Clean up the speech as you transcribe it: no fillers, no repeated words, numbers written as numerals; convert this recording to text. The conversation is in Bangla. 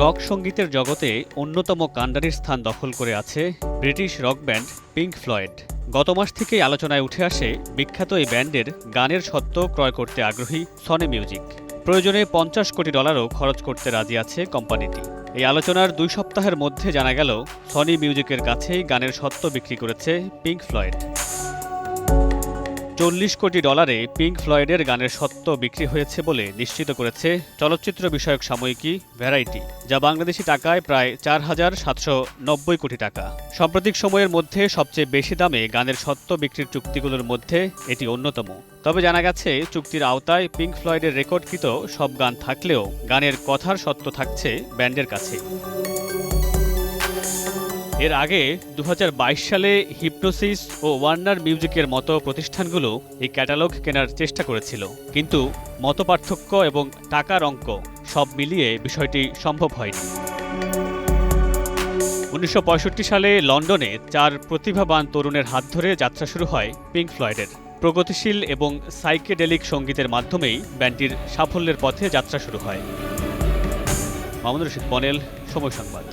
রক সঙ্গীতের জগতে অন্যতম কাণ্ডারির স্থান দখল করে আছে British rock band pink Floyd. গত মাস থেকেই আলোচনায় উঠে আসে বিখ্যাত এই ব্যান্ডের গানের স্বত্ব ক্রয় করতে আগ্রহী সনি মিউজিক। প্রয়োজনে $50 কোটি খরচ করতে রাজি আছে কোম্পানিটি। এই আলোচনার 2 সপ্তাহের মধ্যে জানা গেল সনি মিউজিকের কাছেই গানের স্বত্ব বিক্রি করেছে পিঙ্ক ফ্লয়েড। $40 কোটি পিঙ্ক ফ্লয়েডের গানের স্বত্ব বিক্রি হয়েছে বলে নিশ্চিত করেছে চলচ্চিত্র বিষয়ক সাময়িকী ভ্যারাইটি, যা বাংলাদেশি টাকায় প্রায় 4,790 কোটি টাকা। সাম্প্রতিক সময়ের মধ্যে সবচেয়ে বেশি দামে গানের স্বত্ব বিক্রির চুক্তিগুলোর মধ্যে এটি অন্যতম। তবে জানা গেছে চুক্তির আওতায় পিঙ্ক ফ্লয়েডের রেকর্ডকৃত সব গান থাকলেও গানের কথার স্বত্ব থাকছে ব্যান্ডের কাছে। এর আগে 2022 সালে হিপনোসিস ও ওয়ার্নার মিউজিকের মতো প্রতিষ্ঠানগুলো এই ক্যাটালগ কেনার চেষ্টা করেছিল, কিন্তু মতপার্থক্য এবং টাকার অঙ্ক সব মিলিয়ে বিষয়টি সম্ভব হয়নি। 1965 সালে লন্ডনে 4 প্রতিভাবান তরুণের হাত ধরে যাত্রা শুরু হয় পিঙ্ক ফ্লয়েডের। প্রগতিশীল এবং সাইকেডেলিক সঙ্গীতের মাধ্যমেই ব্যান্ডটির সাফল্যের পথে যাত্রা শুরু হয়। মামুনুর রশিদ বনেল, সময় সংবাদ।